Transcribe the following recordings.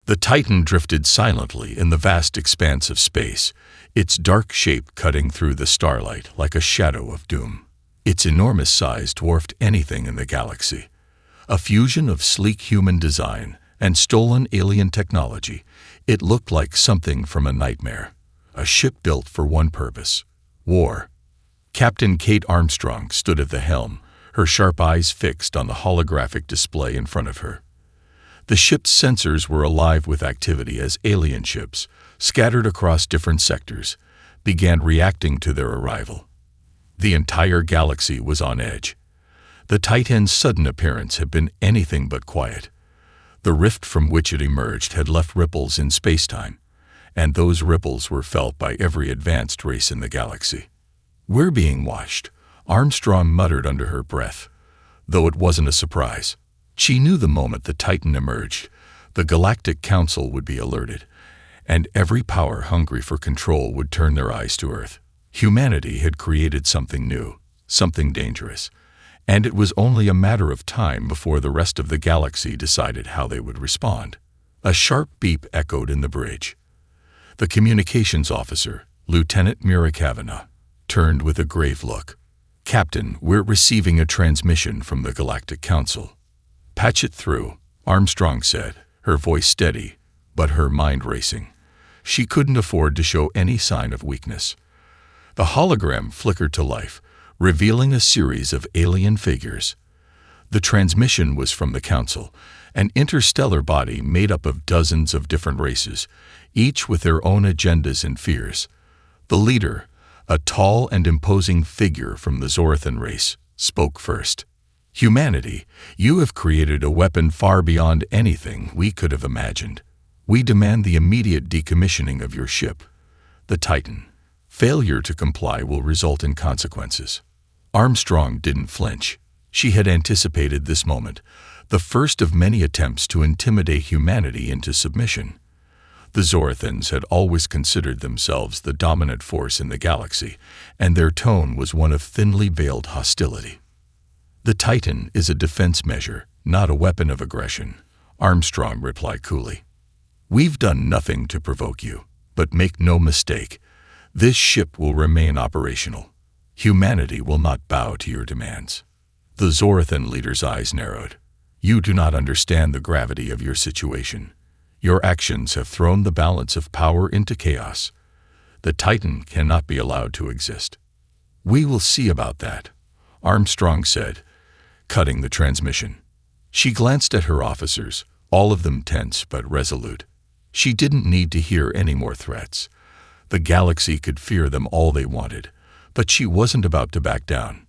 The Titan drifted silently in the vast expanse of space, its dark shape cutting through the starlight like a shadow of doom. Its enormous size dwarfed anything in the galaxy. A fusion of sleek human design and stolen alien technology, it looked like something from a nightmare. A ship built for one purpose: war. Captain Kate Armstrong stood at the helm, her sharp eyes fixed on the holographic display in front of her. The ship's sensors were alive with activity as alien ships, scattered across different sectors, began reacting to their arrival. The entire galaxy was on edge. The Titan's sudden appearance had been anything but quiet. The rift from which it emerged had left ripples in space-time, and those ripples were felt by every advanced race in the galaxy. "We're being watched," Armstrong muttered under her breath, though it wasn't a surprise. She knew the moment the Titan emerged, the Galactic Council would be alerted, and every power hungry for control would turn their eyes to Earth. Humanity had created something new, something dangerous, and it was only a matter of time before the rest of the galaxy decided how they would respond. A sharp beep echoed in the bridge. The communications officer, Lieutenant Mira Kavanagh, turned with a grave look. "Captain, we're receiving a transmission from the Galactic Council." "Patch it through," Armstrong said, her voice steady, but her mind racing. She couldn't afford to show any sign of weakness. The hologram flickered to life, revealing a series of alien figures. The transmission was from the Council, an interstellar body made up of dozens of different races, each with their own agendas and fears. The leader, a tall and imposing figure from the Zorathan race, spoke first. "Humanity, you have created a weapon far beyond anything we could have imagined. We demand the immediate decommissioning of your ship, the Titan. Failure to comply will result in consequences." Armstrong didn't flinch. She had anticipated this moment, the first of many attempts to intimidate humanity into submission. The Zorathans had always considered themselves the dominant force in the galaxy, and their tone was one of thinly veiled hostility. "The Titan is a defense measure, not a weapon of aggression," Armstrong replied coolly. "We've done nothing to provoke you, but make no mistake, this ship will remain operational. Humanity will not bow to your demands." The Zorathan leader's eyes narrowed. "You do not understand the gravity of your situation. Your actions have thrown the balance of power into chaos. The Titan cannot be allowed to exist." "We will see about that," Armstrong said, cutting the transmission. She glanced at her officers, all of them tense but resolute. She didn't need to hear any more threats. The galaxy could fear them all they wanted, but she wasn't about to back down.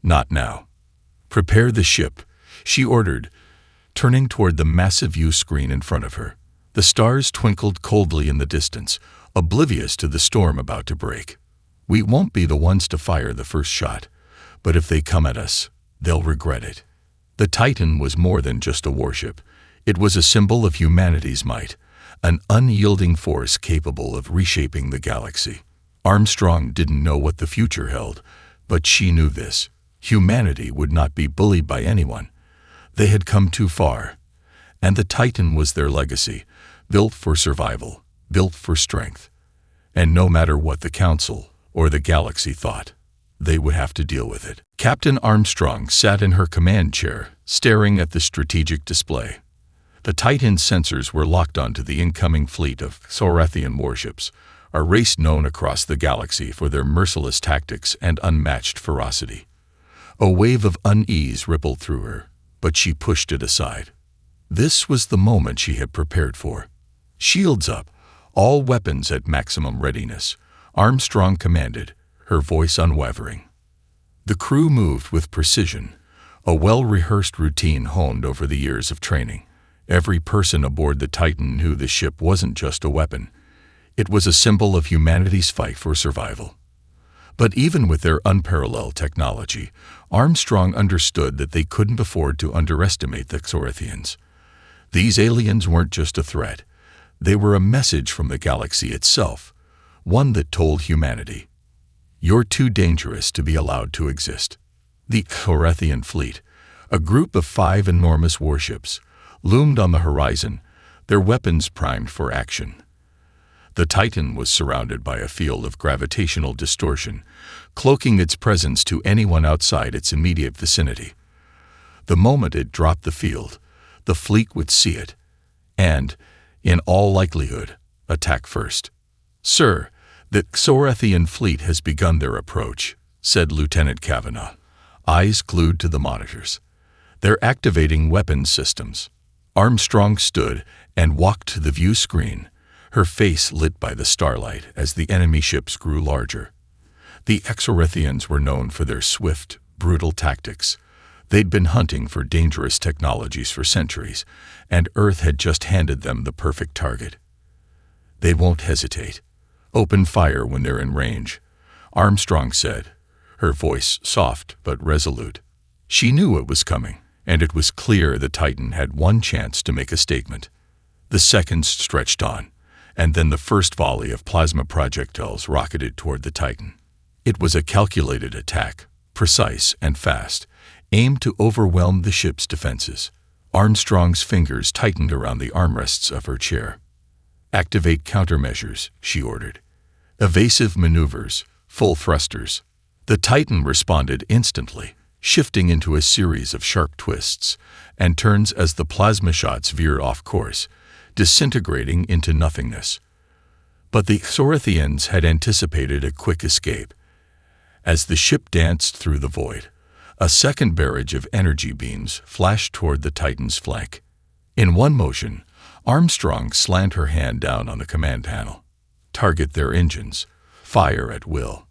Not now. "Prepare the ship," she ordered, turning toward the massive view screen in front of her. The stars twinkled coldly in the distance, oblivious to the storm about to break. "We won't be the ones to fire the first shot, but if they come at us, they'll regret it." The Titan was more than just a warship. It was a symbol of humanity's might, an unyielding force capable of reshaping the galaxy. Armstrong didn't know what the future held, but she knew this. Humanity would not be bullied by anyone. They had come too far, and the Titan was their legacy, built for survival, built for strength. And no matter what the Council or the galaxy thought, they would have to deal with it. Captain Armstrong sat in her command chair, staring at the strategic display. The Titan's sensors were locked onto the incoming fleet of Zorathian warships, a race known across the galaxy for their merciless tactics and unmatched ferocity. A wave of unease rippled through her, but she pushed it aside. This was the moment she had prepared for. "Shields up, all weapons at maximum readiness," Armstrong commanded, her voice unwavering. The crew moved with precision, a well-rehearsed routine honed over the years of training. Every person aboard the Titan knew the ship wasn't just a weapon. It was a symbol of humanity's fight for survival. But even with their unparalleled technology, Armstrong understood that they couldn't afford to underestimate the Zorathians. These aliens weren't just a threat. They were a message from the galaxy itself, one that told humanity, "You're too dangerous to be allowed to exist." The Zorathian fleet, a group of 5 enormous warships, loomed on the horizon, their weapons primed for action. The Titan was surrounded by a field of gravitational distortion, cloaking its presence to anyone outside its immediate vicinity. The moment it dropped the field, the fleet would see it, and, in all likelihood, attack first. "Sir, the Xorethian fleet has begun their approach," said Lieutenant Kavanaugh, eyes glued to the monitors. "They're activating weapons systems." Armstrong stood and walked to the view screen, her face lit by the starlight as the enemy ships grew larger. The Xorethians were known for their swift, brutal tactics. They'd been hunting for dangerous technologies for centuries, and Earth had just handed them the perfect target. "They won't hesitate. Open fire when they're in range," Armstrong said, her voice soft but resolute. She knew it was coming, and it was clear the Titan had one chance to make a statement. The seconds stretched on, and then the first volley of plasma projectiles rocketed toward the Titan. It was a calculated attack, precise and fast, aimed to overwhelm the ship's defenses. Armstrong's fingers tightened around the armrests of her chair. "Activate countermeasures," she ordered. "Evasive maneuvers, full thrusters." The Titan responded instantly, shifting into a series of sharp twists and turns as the plasma shots veered off course, disintegrating into nothingness. But the Xorethians had anticipated a quick escape. As the ship danced through the void, a second barrage of energy beams flashed toward the Titan's flank. In one motion, Armstrong slammed her hand down on the command panel. "Target their engines. Fire at will."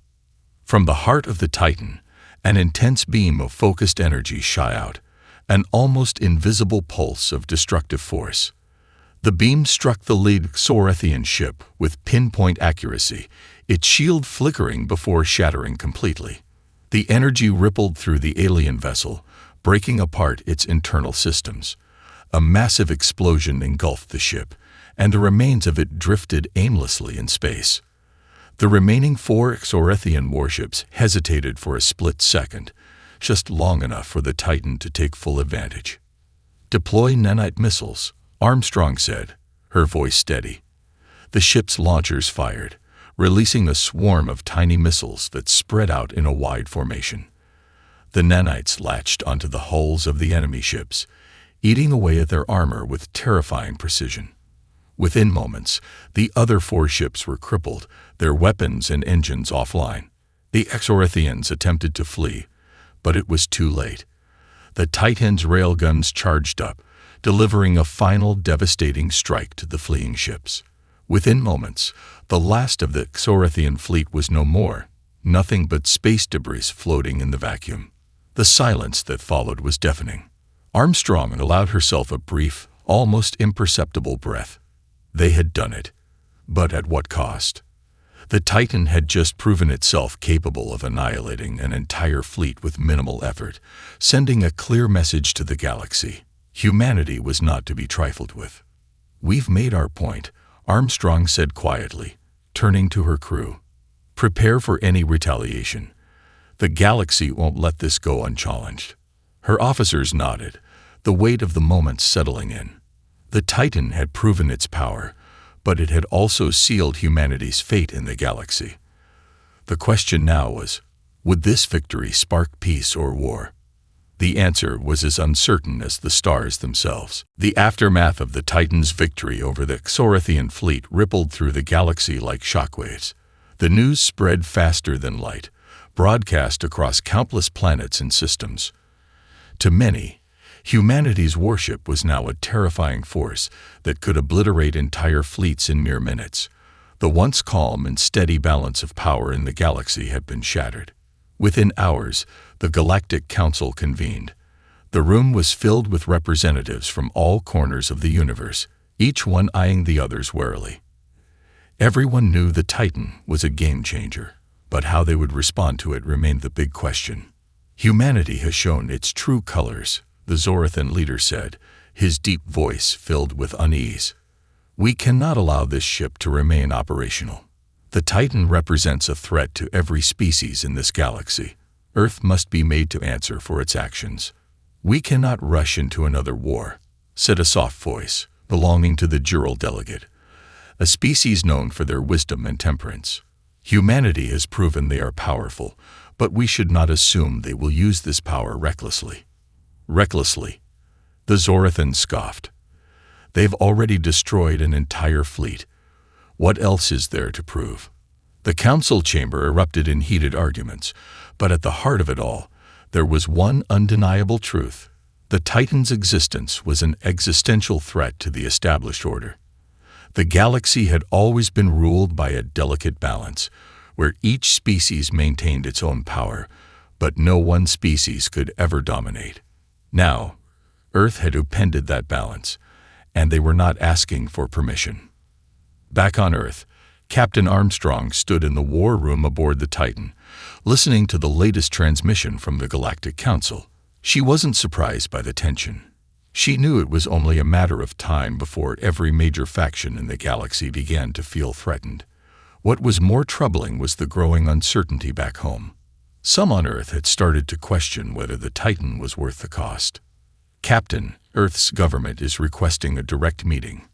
From the heart of the Titan, an intense beam of focused energy shot out, an almost invisible pulse of destructive force. The beam struck the lead Xorethian ship with pinpoint accuracy, its shield flickering before shattering completely. The energy rippled through the alien vessel, breaking apart its internal systems. A massive explosion engulfed the ship, and the remains of it drifted aimlessly in space. The remaining 4 Xorethian warships hesitated for a split second, just long enough for the Titan to take full advantage. "Deploy nanite missiles," Armstrong said, her voice steady. The ship's launchers fired, releasing a swarm of tiny missiles that spread out in a wide formation. The nanites latched onto the hulls of the enemy ships, eating away at their armor with terrifying precision. Within moments, the other 4 ships were crippled, their weapons and engines offline. The Xorethians attempted to flee, but it was too late. The Titan's railguns charged up, delivering a final devastating strike to the fleeing ships. Within moments, the last of the Xorethian fleet was no more, nothing but space debris floating in the vacuum. The silence that followed was deafening. Armstrong allowed herself a brief, almost imperceptible breath. They had done it, but at what cost? The Titan had just proven itself capable of annihilating an entire fleet with minimal effort, sending a clear message to the galaxy. Humanity was not to be trifled with. "We've made our point," Armstrong said quietly, turning to her crew. "Prepare for any retaliation. The galaxy won't let this go unchallenged." Her officers nodded, the weight of the moment settling in. The Titan had proven its power, but it had also sealed humanity's fate in the galaxy. The question now was, would this victory spark peace or war? The answer was as uncertain as the stars themselves. The aftermath of the Titan's victory over the Xorethian fleet rippled through the galaxy like shockwaves. The news spread faster than light, broadcast across countless planets and systems. To many, humanity's warship was now a terrifying force that could obliterate entire fleets in mere minutes. The once calm and steady balance of power in the galaxy had been shattered. Within hours, the Galactic Council convened. The room was filled with representatives from all corners of the universe, each one eyeing the others warily. Everyone knew the Titan was a game-changer, but how they would respond to it remained the big question. "Humanity has shown its true colors," the Xorethian leader said, his deep voice filled with unease. "We cannot allow this ship to remain operational. The Titan represents a threat to every species in this galaxy. Earth must be made to answer for its actions. We cannot rush into another war," said a soft voice, belonging to the Jural delegate, a species known for their wisdom and temperance. Humanity has proven they are powerful, but we should not assume they will use this power recklessly. Recklessly? The Zorathans scoffed. They've already destroyed an entire fleet. What else is there to prove? The council chamber erupted in heated arguments, but at the heart of it all, there was one undeniable truth. The Titan's existence was an existential threat to the established order. The galaxy had always been ruled by a delicate balance, where each species maintained its own power, but no one species could ever dominate. Now, Earth had upended that balance, and they were not asking for permission. Back on Earth, Captain Armstrong stood in the war room aboard the Titan, listening to the latest transmission from the Galactic Council. She wasn't surprised by the tension. She knew it was only a matter of time before every major faction in the galaxy began to feel threatened. What was more troubling was the growing uncertainty back home. Some on Earth had started to question whether the Titan was worth the cost. "Captain, Earth's government is requesting a direct meeting,"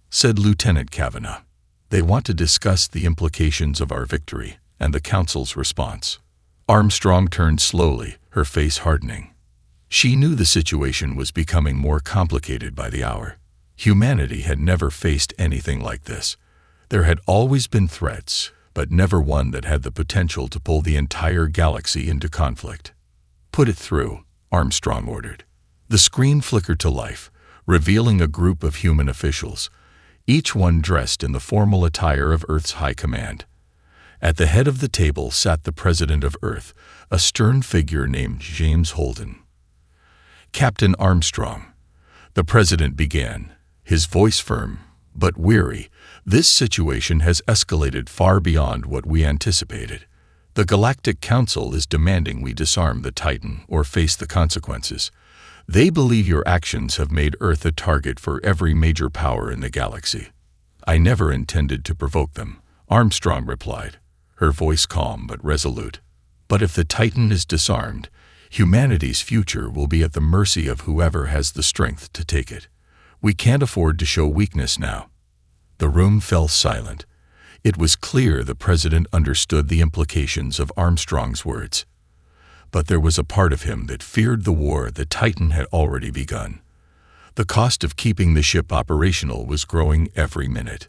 said Lieutenant Kavanaugh. "They want to discuss the implications of our victory and the Council's response." Armstrong turned slowly, her face hardening. She knew the situation was becoming more complicated by the hour. Humanity had never faced anything like this. There had always been threats, but never one that had the potential to pull the entire galaxy into conflict. "Put it through," Armstrong ordered. The screen flickered to life, revealing a group of human officials, each one dressed in the formal attire of Earth's high command. At the head of the table sat the President of Earth, a stern figure named James Holden. "Captain Armstrong," the President began, his voice firm, but weary, "this situation has escalated far beyond what we anticipated. The Galactic Council is demanding we disarm the Titan or face the consequences. They believe your actions have made Earth a target for every major power in the galaxy." "I never intended to provoke them," Armstrong replied, her voice calm but resolute. "But if the Titan is disarmed, humanity's future will be at the mercy of whoever has the strength to take it. We can't afford to show weakness now." The room fell silent. It was clear the President understood the implications of Armstrong's words. But there was a part of him that feared the war the Titan had already begun. The cost of keeping the ship operational was growing every minute.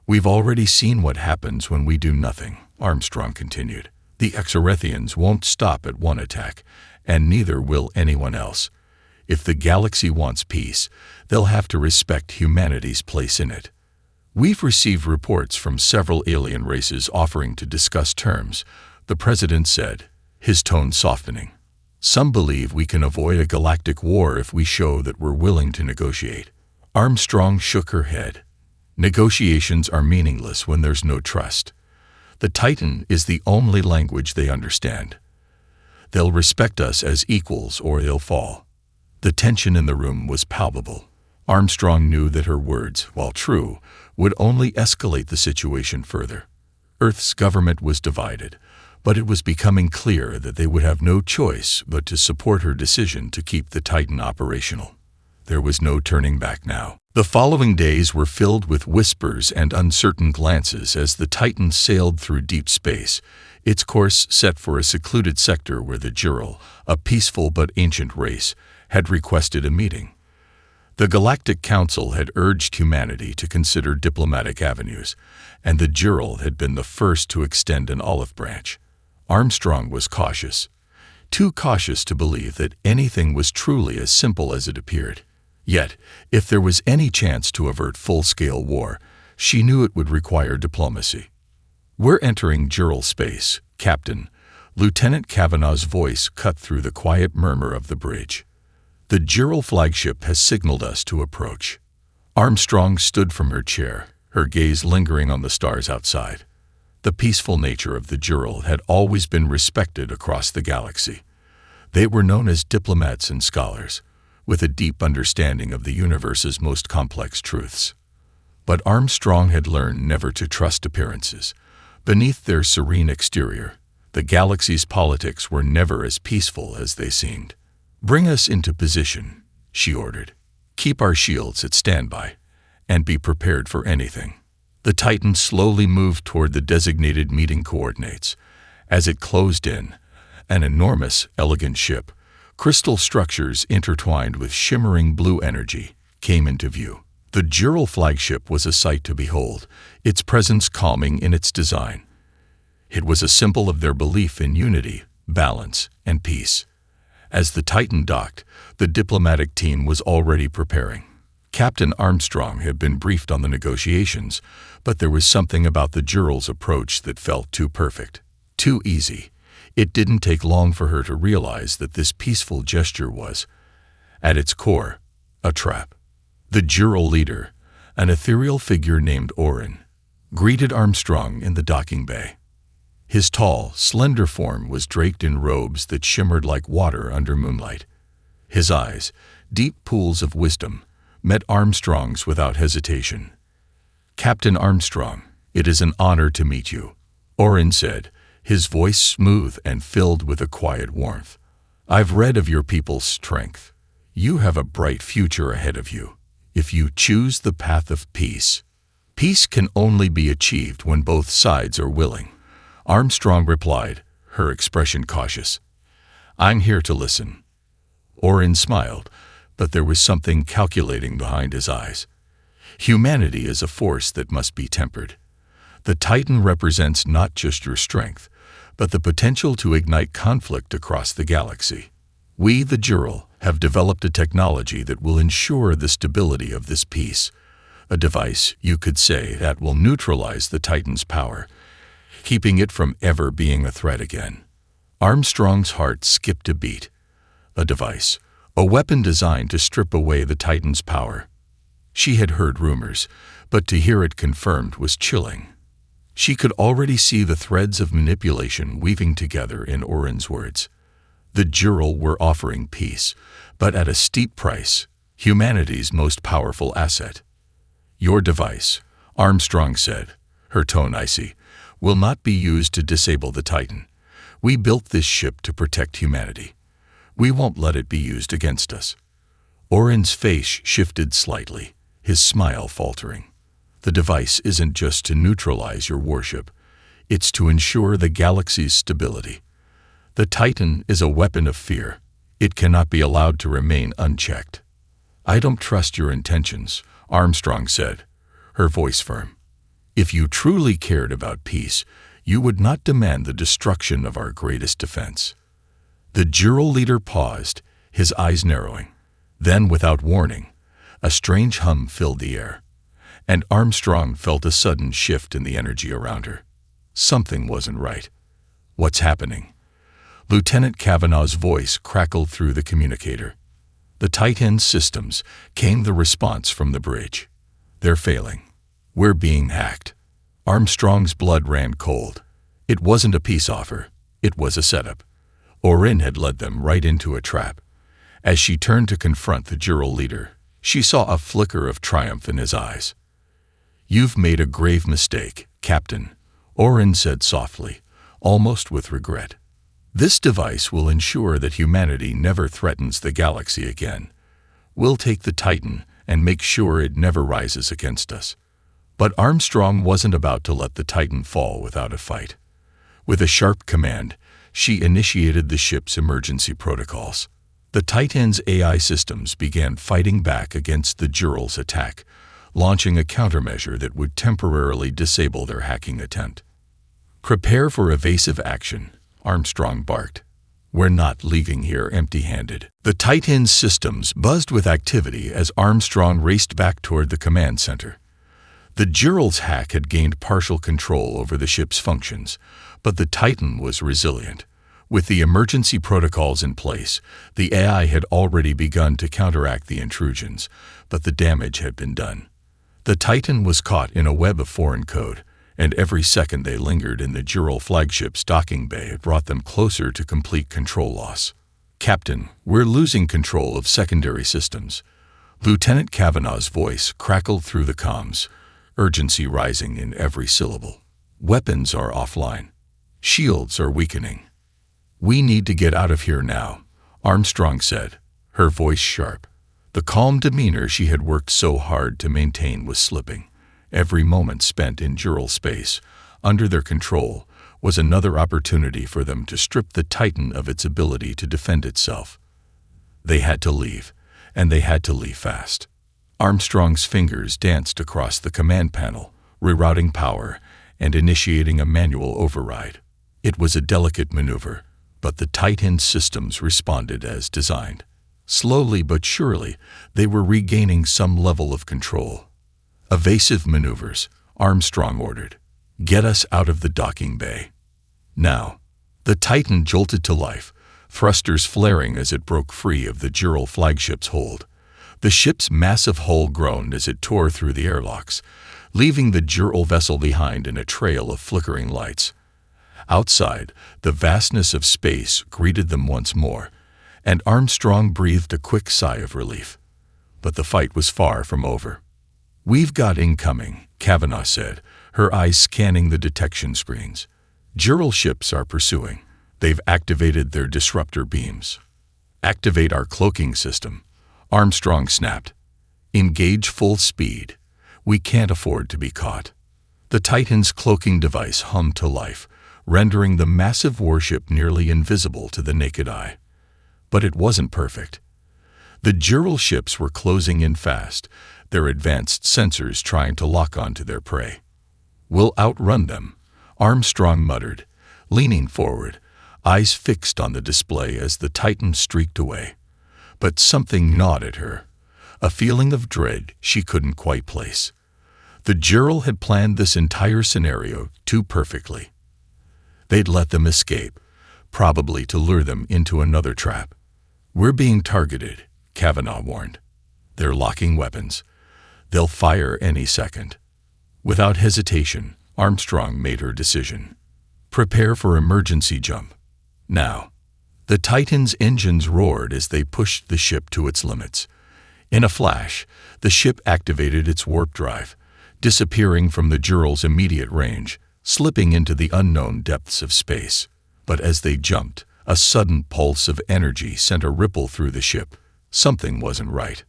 "We've already seen what happens when we do nothing," Armstrong continued. "The Exorethians won't stop at one attack, and neither will anyone else. If the galaxy wants peace, they'll have to respect humanity's place in it. We've received reports from several alien races offering to discuss terms," the President said, his tone softening. "Some believe we can avoid a galactic war if we show that we're willing to negotiate." Armstrong shook her head. "Negotiations are meaningless when there's no trust. The Titan is the only language they understand. They'll respect us as equals or they'll fall." The tension in the room was palpable. Armstrong knew that her words, while true, would only escalate the situation further. Earth's government was divided, but it was becoming clear that they would have no choice but to support her decision to keep the Titan operational. There was no turning back now. The following days were filled with whispers and uncertain glances as the Titan sailed through deep space, its course set for a secluded sector where the Jural, a peaceful but ancient race, had requested a meeting. The Galactic Council had urged humanity to consider diplomatic avenues, and the Jural had been the first to extend an olive branch. Armstrong was cautious, too cautious to believe that anything was truly as simple as it appeared. Yet, if there was any chance to avert full-scale war, she knew it would require diplomacy. "We're entering Jural space, Captain," Lieutenant Kavanaugh's voice cut through the quiet murmur of the bridge. "The Jural flagship has signaled us to approach." Armstrong stood from her chair, her gaze lingering on the stars outside. The peaceful nature of the Jural had always been respected across the galaxy. They were known as diplomats and scholars, with a deep understanding of the universe's most complex truths. But Armstrong had learned never to trust appearances. Beneath their serene exterior, the galaxy's politics were never as peaceful as they seemed. "Bring us into position," she ordered. "Keep our shields at standby, and be prepared for anything. The Titan slowly moved toward the designated meeting coordinates. As it closed in, an enormous, elegant ship, crystal structures intertwined with shimmering blue energy, came into view. The Jural flagship was a sight to behold, its presence calming in its design. It was a symbol of their belief in unity, balance, and peace. As the Titan docked, the diplomatic team was already preparing. Captain Armstrong had been briefed on the negotiations, but there was something about the Jural's approach that felt too perfect, too easy. It didn't take long for her to realize that this peaceful gesture was, at its core, a trap. The Jural leader, an ethereal figure named Orin, greeted Armstrong in the docking bay. His tall, slender form was draped in robes that shimmered like water under moonlight. His eyes, deep pools of wisdom, met Armstrong's without hesitation. "Captain Armstrong, it is an honor to meet you," Orin said, his voice smooth and filled with a quiet warmth. "I've read of your people's strength. You have a bright future ahead of you, if you choose the path of peace. Peace can only be achieved when both sides are willing," Armstrong replied, her expression cautious. "I'm here to listen." Orin smiled, but there was something calculating behind his eyes. Humanity is a force that must be tempered. The Titan represents not just your strength, but the potential to ignite conflict across the galaxy. We, the Jural, have developed a technology that will ensure the stability of this peace. A device, you could say, that will neutralize the Titan's power, keeping it from ever being a threat again. Armstrong's heart skipped a beat. A device, a weapon designed to strip away the Titan's power. She had heard rumors, but to hear it confirmed was chilling. She could already see the threads of manipulation weaving together in Orin's words. The Jural were offering peace, but at a steep price, humanity's most powerful asset. "Your device," Armstrong said, her tone icy, "will not be used to disable the Titan. We built this ship to protect humanity. We won't let it be used against us." Orin's face shifted slightly, his smile faltering. "The device isn't just to neutralize your warship. It's to ensure the galaxy's stability. The Titan is a weapon of fear. It cannot be allowed to remain unchecked." "I don't trust your intentions," Armstrong said, her voice firm. "If you truly cared about peace, you would not demand the destruction of our greatest defense." The Jural leader paused, his eyes narrowing. Then, without warning, a strange hum filled the air, and Armstrong felt a sudden shift in the energy around her. Something wasn't right. "What's happening?" Lieutenant Kavanaugh's voice crackled through the communicator. "The Titan's systems," came the response from the bridge. "They're failing. We're being hacked." Armstrong's blood ran cold. It wasn't a peace offer. It was a setup. Orin had led them right into a trap. As she turned to confront the Jural leader, she saw a flicker of triumph in his eyes. "You've made a grave mistake, Captain," Orin said softly, almost with regret. "This device will ensure that humanity never threatens the galaxy again. We'll take the Titan and make sure it never rises against us." But Armstrong wasn't about to let the Titan fall without a fight. With a sharp command, she initiated the ship's emergency protocols. The Titan's AI systems began fighting back against the Jural's attack, launching a countermeasure that would temporarily disable their hacking attempt. "Prepare for evasive action," Armstrong barked. "We're not leaving here empty-handed." The Titan's systems buzzed with activity as Armstrong raced back toward the command center. The Jural's hack had gained partial control over the ship's functions, but the Titan was resilient. With the emergency protocols in place, the AI had already begun to counteract the intrusions, but the damage had been done. The Titan was caught in a web of foreign code, and every second they lingered in the Jural flagship's docking bay brought them closer to complete control loss. "Captain, we're losing control of secondary systems." Lieutenant Kavanaugh's voice crackled through the comms, urgency rising in every syllable. "Weapons are offline. Shields are weakening. We need to get out of here now," Armstrong said, her voice sharp. The calm demeanor she had worked so hard to maintain was slipping. Every moment spent in Jural space, under their control, was another opportunity for them to strip the Titan of its ability to defend itself. They had to leave, and they had to leave fast. Armstrong's fingers danced across the command panel, rerouting power and initiating a manual override. It was a delicate maneuver, but the Titan's systems responded as designed. Slowly but surely, they were regaining some level of control. Evasive maneuvers, Armstrong ordered. Get us out of the docking bay. Now. The Titan jolted to life, thrusters flaring as it broke free of the Jural flagship's hold. The ship's massive hull groaned as it tore through the airlocks, leaving the Jural vessel behind in a trail of flickering lights. Outside, the vastness of space greeted them once more, and Armstrong breathed a quick sigh of relief. But the fight was far from over. "We've got incoming," Kavanaugh said, her eyes scanning the detection screens. "Jural ships are pursuing. They've activated their disruptor beams." "Activate our cloaking system," Armstrong snapped. "Engage full speed. We can't afford to be caught." The Titan's cloaking device hummed to life, rendering the massive warship nearly invisible to the naked eye. But it wasn't perfect. The Jural ships were closing in fast, their advanced sensors trying to lock onto their prey. "We'll outrun them," Armstrong muttered, leaning forward, eyes fixed on the display as the Titan streaked away. But something gnawed at her, a feeling of dread she couldn't quite place. The Jural had planned this entire scenario too perfectly. They'd let them escape, probably to lure them into another trap. "We're being targeted," Kavanaugh warned. "They're locking weapons. They'll fire any second." Without hesitation, Armstrong made her decision. "Prepare for emergency jump. Now." The Titan's engines roared as they pushed the ship to its limits. In a flash, the ship activated its warp drive, disappearing from the Jural's immediate range, slipping into the unknown depths of space. But as they jumped, a sudden pulse of energy sent a ripple through the ship. Something wasn't right.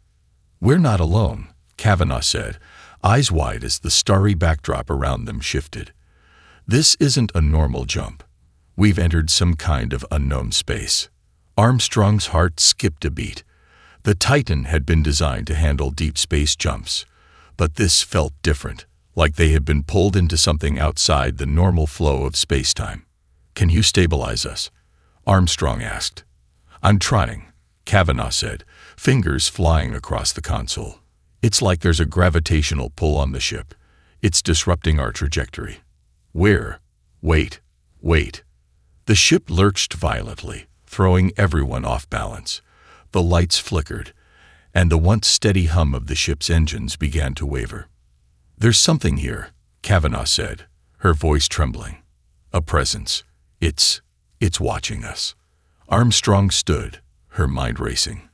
"We're not alone," Kavanaugh said, eyes wide as the starry backdrop around them shifted. "This isn't a normal jump. We've entered some kind of unknown space." Armstrong's heart skipped a beat. The Titan had been designed to handle deep space jumps, but this felt different, like they had been pulled into something outside the normal flow of space-time. "Can you stabilize us?" Armstrong asked. "I'm trying," Kavanaugh said, fingers flying across the console. "It's like there's a gravitational pull on the ship. It's disrupting our trajectory." "Where?" Wait. The ship lurched violently, throwing everyone off balance. The lights flickered, and the once steady hum of the ship's engines began to waver. "There's something here," Kavanaugh said, her voice trembling. "A presence. It's watching us." Armstrong stood, her mind racing.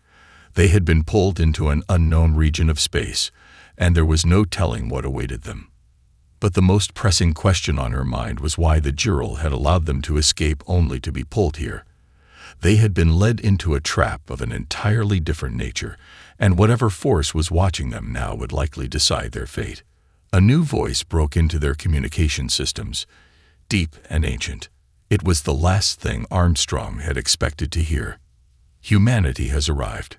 They had been pulled into an unknown region of space, and there was no telling what awaited them. But the most pressing question on her mind was why the Jural had allowed them to escape only to be pulled here. They had been led into a trap of an entirely different nature, and whatever force was watching them now would likely decide their fate. A new voice broke into their communication systems, deep and ancient. It was the last thing Armstrong had expected to hear. "Humanity has arrived."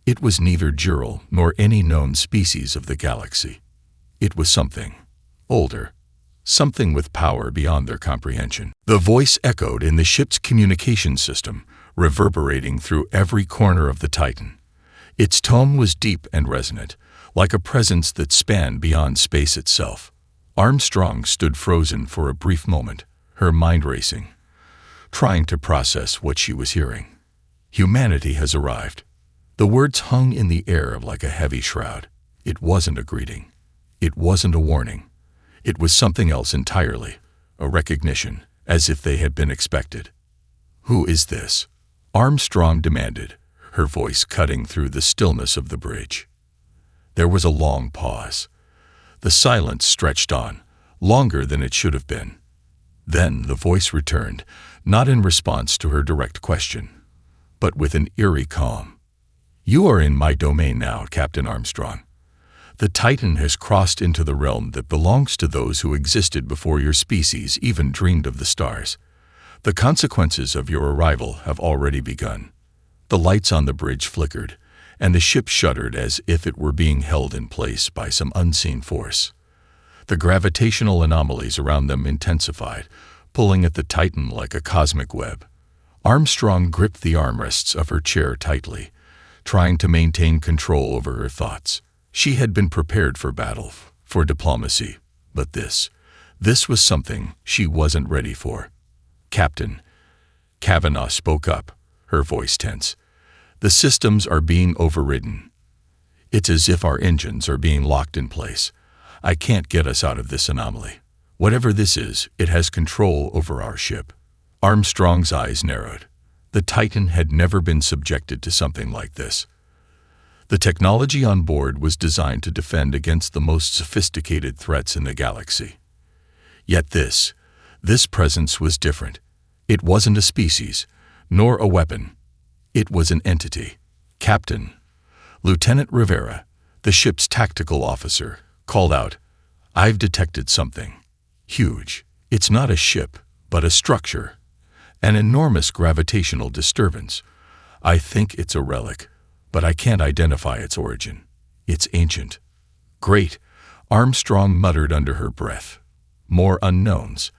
It was neither Jural nor any known species of the galaxy. It was something older, something with power beyond their comprehension. The voice echoed in the ship's communication system, reverberating through every corner of the Titan. Its tone was deep and resonant, like a presence that spanned beyond space itself. Armstrong stood frozen for a brief moment, her mind racing, trying to process what she was hearing. "Humanity has arrived." The words hung in the air like a heavy shroud. It wasn't a greeting. It wasn't a warning. It was something else entirely, a recognition, as if they had been expected. "Who is this?" Armstrong demanded, her voice cutting through the stillness of the bridge. There was a long pause. The silence stretched on, longer than it should have been. Then the voice returned, not in response to her direct question, but with an eerie calm. "You are in my domain now, Captain Armstrong. The Titan has crossed into the realm that belongs to those who existed before your species even dreamed of the stars. The consequences of your arrival have already begun." The lights on the bridge flickered, and the ship shuddered as if it were being held in place by some unseen force. The gravitational anomalies around them intensified, pulling at the Titan like a cosmic web. Armstrong gripped the armrests of her chair tightly, trying to maintain control over her thoughts. She had been prepared for battle, for diplomacy, but this was something she wasn't ready for. "Captain," Kavanaugh spoke up, her voice tense. "The systems are being overridden. It's as if our engines are being locked in place. I can't get us out of this anomaly. Whatever this is, it has control over our ship." Armstrong's eyes narrowed. The Titan had never been subjected to something like this. The technology on board was designed to defend against the most sophisticated threats in the galaxy. Yet this presence was different. It wasn't a species, nor a weapon. It was an entity. "Captain," Lieutenant Rivera, the ship's tactical officer, called out, "I've detected something. Huge. It's not a ship, but a structure. An enormous gravitational disturbance. I think it's a relic, but I can't identify its origin. It's ancient." "Great," Armstrong muttered under her breath. "More unknowns.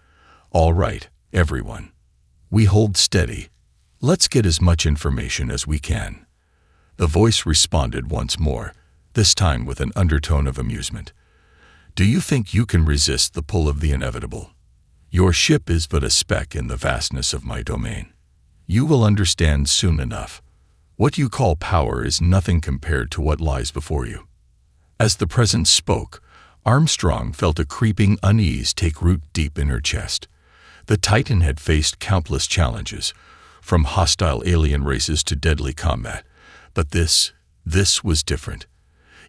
All right, everyone. We hold steady. Let's get as much information as we can." The voice responded once more, this time with an undertone of amusement. "Do you think you can resist the pull of the inevitable? Your ship is but a speck in the vastness of my domain. You will understand soon enough. What you call power is nothing compared to what lies before you." As the Presence spoke, Armstrong felt a creeping unease take root deep in her chest. The Titan had faced countless challenges, from hostile alien races to deadly combat, but this was different.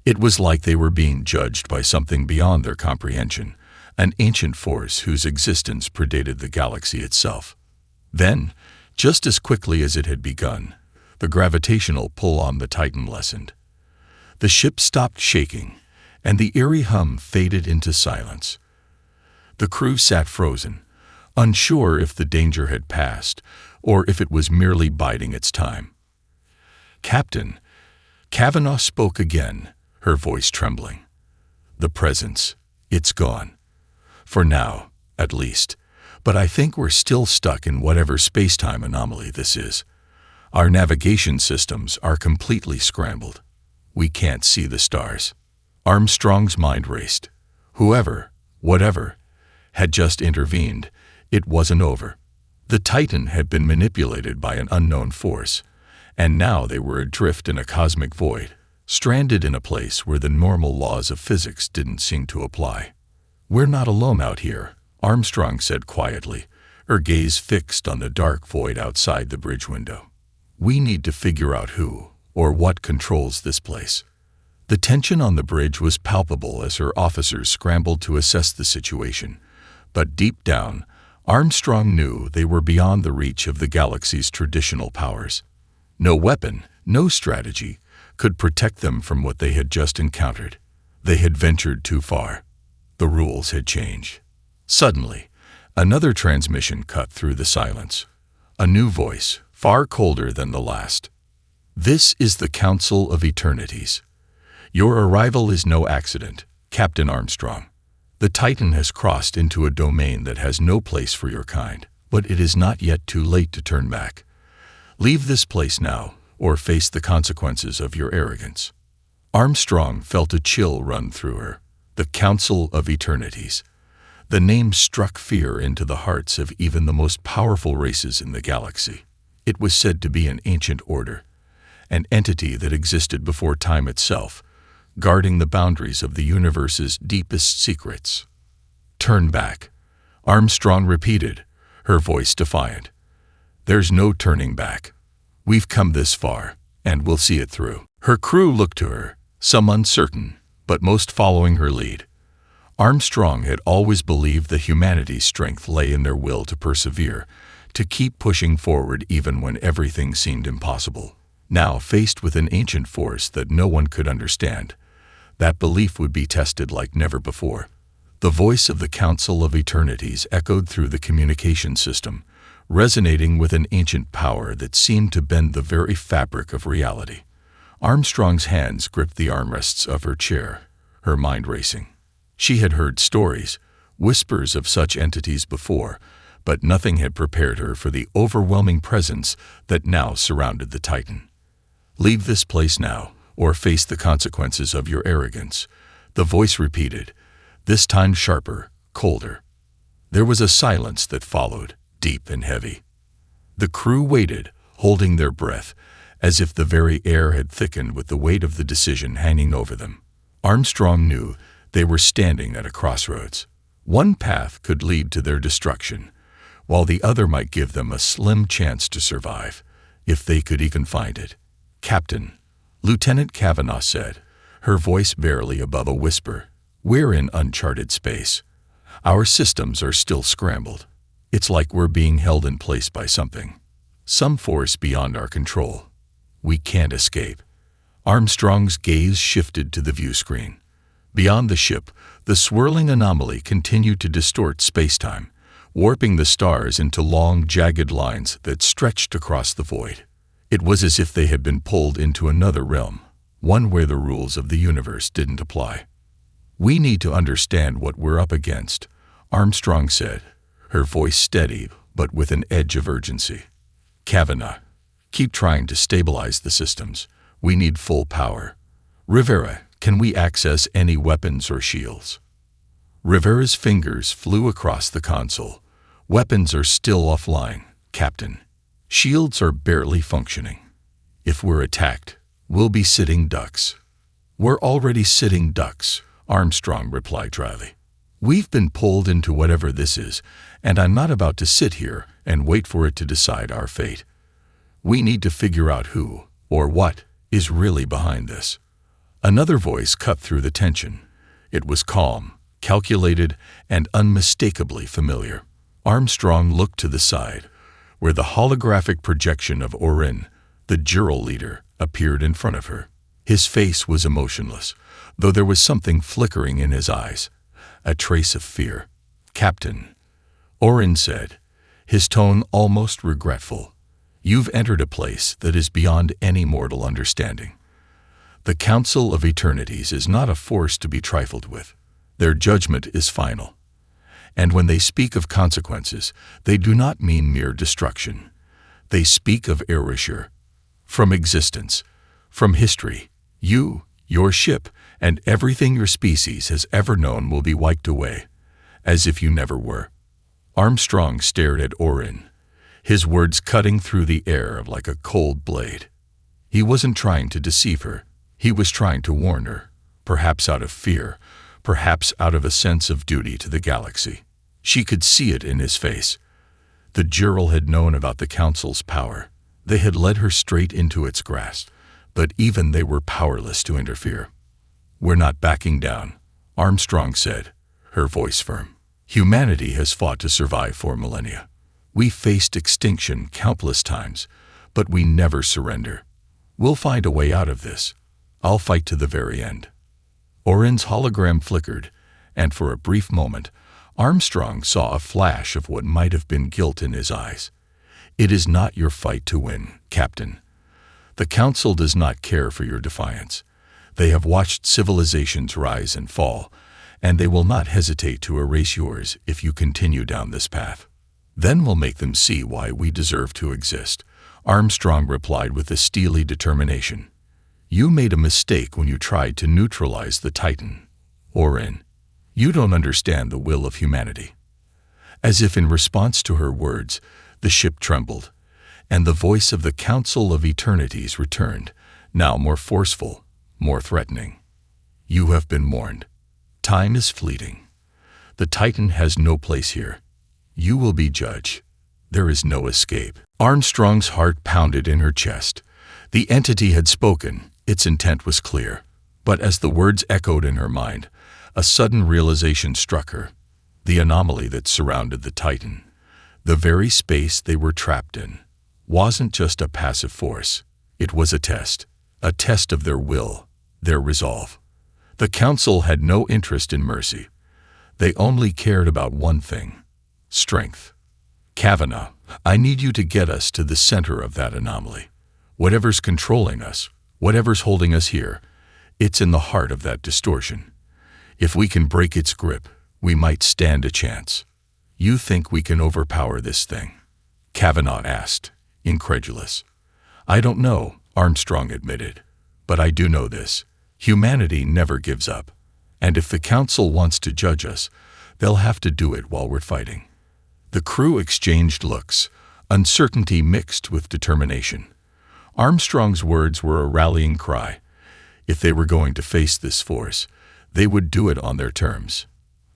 It was like they were being judged by something beyond their comprehension, an ancient force whose existence predated the galaxy itself. Then, just as quickly as it had begun, the gravitational pull on the Titan lessened. The ship stopped shaking, and the eerie hum faded into silence. The crew sat frozen, unsure if the danger had passed, or if it was merely biding its time. "Captain," Kavanaugh spoke again, her voice trembling. "The Presence, it's gone. For now, at least. But I think we're still stuck in whatever space-time anomaly this is. Our navigation systems are completely scrambled. We can't see the stars." Armstrong's mind raced. Whatever, had just intervened. It wasn't over. The Titan had been manipulated by an unknown force, and now they were adrift in a cosmic void, stranded in a place where the normal laws of physics didn't seem to apply. "We're not alone out here," Armstrong said quietly, her gaze fixed on the dark void outside the bridge window. "We need to figure out who or what controls this place." The tension on the bridge was palpable as her officers scrambled to assess the situation, but deep down, Armstrong knew they were beyond the reach of the galaxy's traditional powers. No weapon, no strategy, could protect them from what they had just encountered. They had ventured too far. The rules had changed. Suddenly, another transmission cut through the silence. A new voice, far colder than the last. "This is the Council of Eternities. Your arrival is no accident, Captain Armstrong. The Titan has crossed into a domain that has no place for your kind, but it is not yet too late to turn back. Leave this place now, or face the consequences of your arrogance." Armstrong felt a chill run through her. The Council of Eternities. The name struck fear into the hearts of even the most powerful races in the galaxy. It was said to be an ancient order, an entity that existed before time itself, guarding the boundaries of the universe's deepest secrets. "Turn back," Armstrong repeated, her voice defiant. "There's no turning back. We've come this far, and we'll see it through." Her crew looked to her, some uncertain, but most following her lead. Armstrong had always believed that humanity's strength lay in their will to persevere, to keep pushing forward even when everything seemed impossible. Now, faced with an ancient force that no one could understand, that belief would be tested like never before. The voice of the Council of Eternities echoed through the communication system, resonating with an ancient power that seemed to bend the very fabric of reality. Armstrong's hands gripped the armrests of her chair, her mind racing. She had heard stories, whispers of such entities before, but nothing had prepared her for the overwhelming presence that now surrounded the Titan. "Leave this place now, or face the consequences of your arrogance," the voice repeated, this time sharper, colder. There was a silence that followed, deep and heavy. The crew waited, holding their breath, as if the very air had thickened with the weight of the decision hanging over them. Armstrong knew they were standing at a crossroads. One path could lead to their destruction, while the other might give them a slim chance to survive, if they could even find it. "Captain," Lieutenant Kavanaugh said, her voice barely above a whisper, "we're in uncharted space. Our systems are still scrambled. It's like we're being held in place by something, some force beyond our control. We can't escape." Armstrong's gaze shifted to the view screen. Beyond the ship, the swirling anomaly continued to distort space-time, warping the stars into long, jagged lines that stretched across the void. It was as if they had been pulled into another realm, one where the rules of the universe didn't apply. "We need to understand what we're up against," Armstrong said, her voice steady but with an edge of urgency. "Kavanaugh, keep trying to stabilize the systems. We need full power. Rivera, can we access any weapons or shields?" Rivera's fingers flew across the console. "Weapons are still offline, Captain. Shields are barely functioning. If we're attacked, we'll be sitting ducks." "We're already sitting ducks," Armstrong replied dryly. "We've been pulled into whatever this is, and I'm not about to sit here and wait for it to decide our fate. We need to figure out who, or what, is really behind this." Another voice cut through the tension. It was calm, calculated, and unmistakably familiar. Armstrong looked to the side, where the holographic projection of Orin, the Jural leader, appeared in front of her. His face was emotionless, though there was something flickering in his eyes, a trace of fear. "Captain," Orin said, his tone almost regretful, "you've entered a place that is beyond any mortal understanding. The Council of Eternities is not a force to be trifled with. Their judgment is final. And when they speak of consequences, they do not mean mere destruction. They speak of erasure, from existence, from history. You, your ship, and everything your species has ever known will be wiped away, as if you never were." Armstrong stared at Orin, his words cutting through the air like a cold blade. He wasn't trying to deceive her. He was trying to warn her, perhaps out of fear, perhaps out of a sense of duty to the galaxy. She could see it in his face. The Jural had known about the Council's power. They had led her straight into its grasp, but even they were powerless to interfere. "We're not backing down," Armstrong said, her voice firm. "Humanity has fought to survive for millennia. We faced extinction countless times, but we never surrender. We'll find a way out of this. I'll fight to the very end." Orin's hologram flickered, and for a brief moment, Armstrong saw a flash of what might have been guilt in his eyes. "It is not your fight to win, Captain. The Council does not care for your defiance. They have watched civilizations rise and fall, and they will not hesitate to erase yours if you continue down this path. Then we'll make them see why we deserve to exist," Armstrong replied with a steely determination. "You made a mistake when you tried to neutralize the Titan, Orin. You don't understand the will of humanity." As if in response to her words, the ship trembled, and the voice of the Council of Eternities returned, now more forceful, more threatening. "You have been warned. Time is fleeting. The Titan has no place here. You will be judged. There is no escape." Armstrong's heart pounded in her chest. The entity had spoken. Its intent was clear. But as the words echoed in her mind, a sudden realization struck her. The anomaly that surrounded the Titan, the very space they were trapped in, wasn't just a passive force. It was a test of their will, their resolve. The Council had no interest in mercy. They only cared about one thing: strength. Kavanaugh, I need you to get us to the center of that anomaly. Whatever's controlling us, whatever's holding us here, it's in the heart of that distortion. If we can break its grip, we might stand a chance. You think we can overpower this thing? Kavanaugh asked, incredulous. I don't know, Armstrong admitted. But I do know this. Humanity never gives up. And if the Council wants to judge us, they'll have to do it while we're fighting. The crew exchanged looks, uncertainty mixed with determination. Armstrong's words were a rallying cry. If they were going to face this force, they would do it on their terms.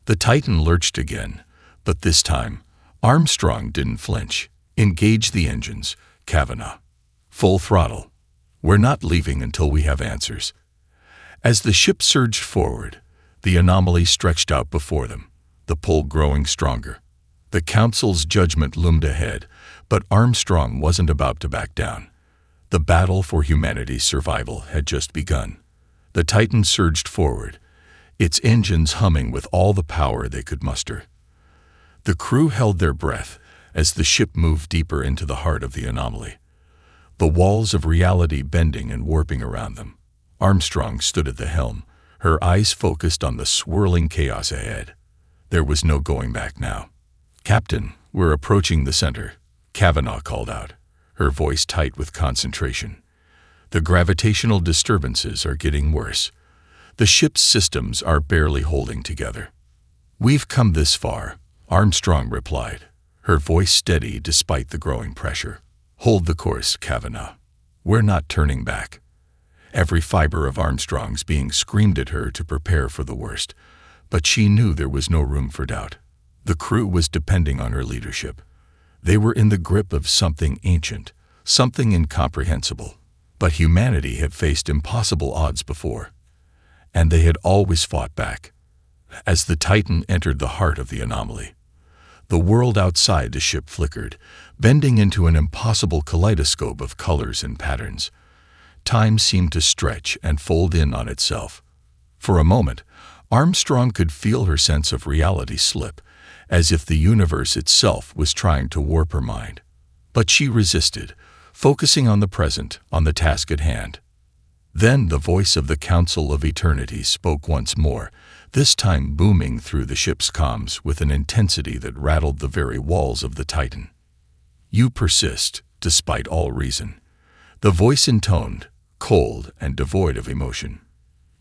The Titan lurched again, but this time, Armstrong didn't flinch. Engage the engines, Kavanaugh. Full throttle. We're not leaving until we have answers. As the ship surged forward, the anomaly stretched out before them, the pull growing stronger. The Council's judgment loomed ahead, but Armstrong wasn't about to back down. The battle for humanity's survival had just begun. The Titan surged forward, its engines humming with all the power they could muster. The crew held their breath as the ship moved deeper into the heart of the anomaly, the walls of reality bending and warping around them. Armstrong stood at the helm, her eyes focused on the swirling chaos ahead. There was no going back now. Captain, we're approaching the center, Kavanaugh called out, her voice tight with concentration. The gravitational disturbances are getting worse. The ship's systems are barely holding together. We've come this far, Armstrong replied, her voice steady despite the growing pressure. Hold the course, Kavanaugh. We're not turning back. Every fiber of Armstrong's being screamed at her to prepare for the worst, but she knew there was no room for doubt. The crew was depending on her leadership. They were in the grip of something ancient, something incomprehensible. But humanity had faced impossible odds before, and they had always fought back. As the Titan entered the heart of the anomaly, the world outside the ship flickered, bending into an impossible kaleidoscope of colors and patterns. Time seemed to stretch and fold in on itself. For a moment, Armstrong could feel her sense of reality slip, as if the universe itself was trying to warp her mind. But she resisted, focusing on the present, on the task at hand. Then the voice of the Council of Eternity spoke once more, this time booming through the ship's comms with an intensity that rattled the very walls of the Titan. You persist, despite all reason. The voice intoned, cold and devoid of emotion.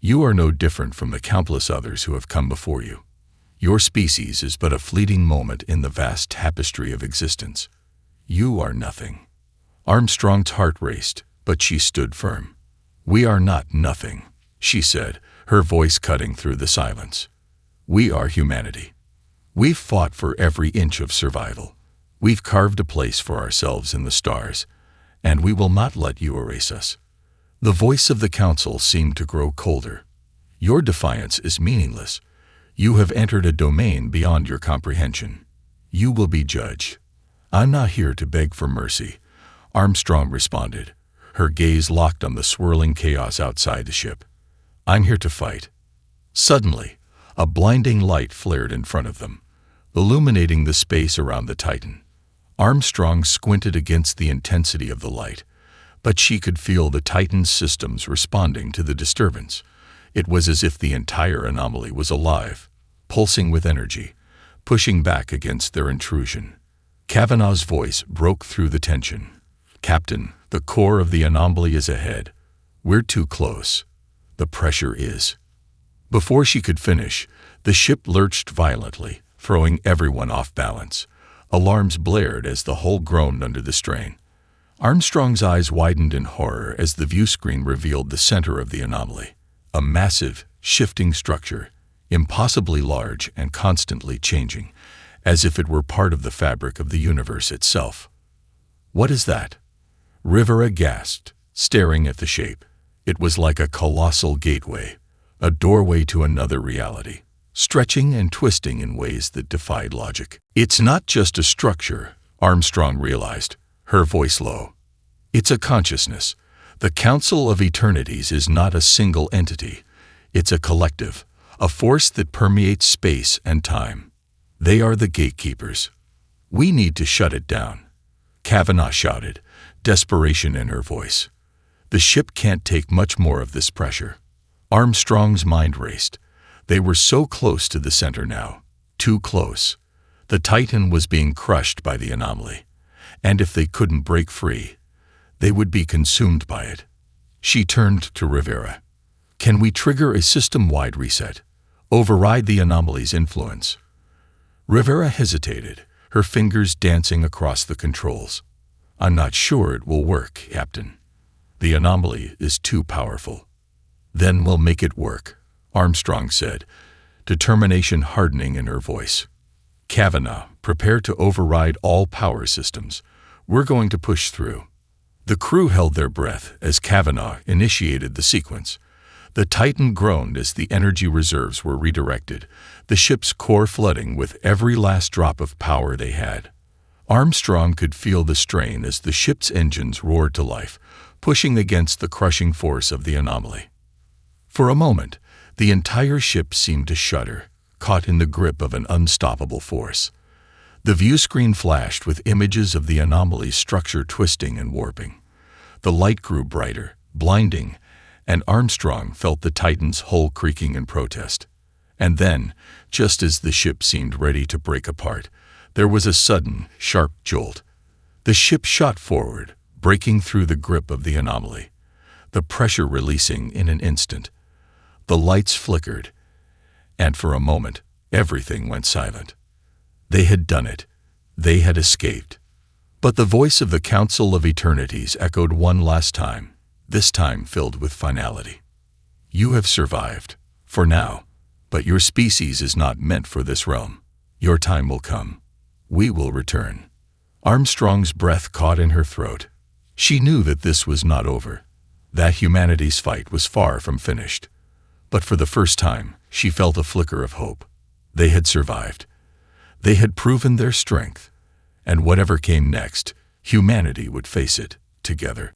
You are no different from the countless others who have come before you. Your species is but a fleeting moment in the vast tapestry of existence. You are nothing. Armstrong's heart raced, but she stood firm. We are not nothing, she said, her voice cutting through the silence. We are humanity. We've fought for every inch of survival. We've carved a place for ourselves in the stars, and we will not let you erase us. The voice of the Council seemed to grow colder. Your defiance is meaningless. You have entered a domain beyond your comprehension. You will be judged. I'm not here to beg for mercy, Armstrong responded, her gaze locked on the swirling chaos outside the ship. I'm here to fight. Suddenly, a blinding light flared in front of them, illuminating the space around the Titan. Armstrong squinted against the intensity of the light, but she could feel the Titan's systems responding to the disturbance. It was as if the entire anomaly was alive, pulsing with energy, pushing back against their intrusion. Kavanaugh's voice broke through the tension. Captain, the core of the anomaly is ahead. We're too close. The pressure is. Before she could finish, the ship lurched violently, throwing everyone off balance. Alarms blared as the hull groaned under the strain. Armstrong's eyes widened in horror as the viewscreen revealed the center of the anomaly, a massive, shifting structure, impossibly large and constantly changing, as if it were part of the fabric of the universe itself. What is that? Rivera gasped, staring at the shape. It was like a colossal gateway, a doorway to another reality, stretching and twisting in ways that defied logic. It's not just a structure, Armstrong realized, her voice low. It's a consciousness, The Council of Eternities is not a single entity. It's a collective, a force that permeates space and time. They are the gatekeepers. We need to shut it down, Kavanaugh shouted, desperation in her voice. The ship can't take much more of this pressure. Armstrong's mind raced. They were so close to the center now. Too close. The Titan was being crushed by the anomaly. And if they couldn't break free, they would be consumed by it. She turned to Rivera. Can we trigger a system-wide reset? Override the anomaly's influence? Rivera hesitated, her fingers dancing across the controls. I'm not sure it will work, Captain. The anomaly is too powerful. Then we'll make it work, Armstrong said, determination hardening in her voice. Kavanaugh, prepare to override all power systems. We're going to push through. The crew held their breath as Kavanaugh initiated the sequence. The Titan groaned as the energy reserves were redirected, the ship's core flooding with every last drop of power they had. Armstrong could feel the strain as the ship's engines roared to life, pushing against the crushing force of the anomaly. For a moment, the entire ship seemed to shudder, caught in the grip of an unstoppable force. The view screen flashed with images of the anomaly's structure twisting and warping. The light grew brighter, blinding, and Armstrong felt the Titan's hull creaking in protest. And then, just as the ship seemed ready to break apart, there was a sudden, sharp jolt. The ship shot forward, breaking through the grip of the anomaly, the pressure releasing in an instant. The lights flickered, and for a moment, everything went silent. They had done it. They had escaped. But the voice of the Council of Eternities echoed one last time, this time filled with finality. You have survived, for now, but your species is not meant for this realm. Your time will come. We will return. Armstrong's breath caught in her throat. She knew that this was not over, that humanity's fight was far from finished. But for the first time, she felt a flicker of hope. They had survived. They had proven their strength, and whatever came next, humanity would face it together.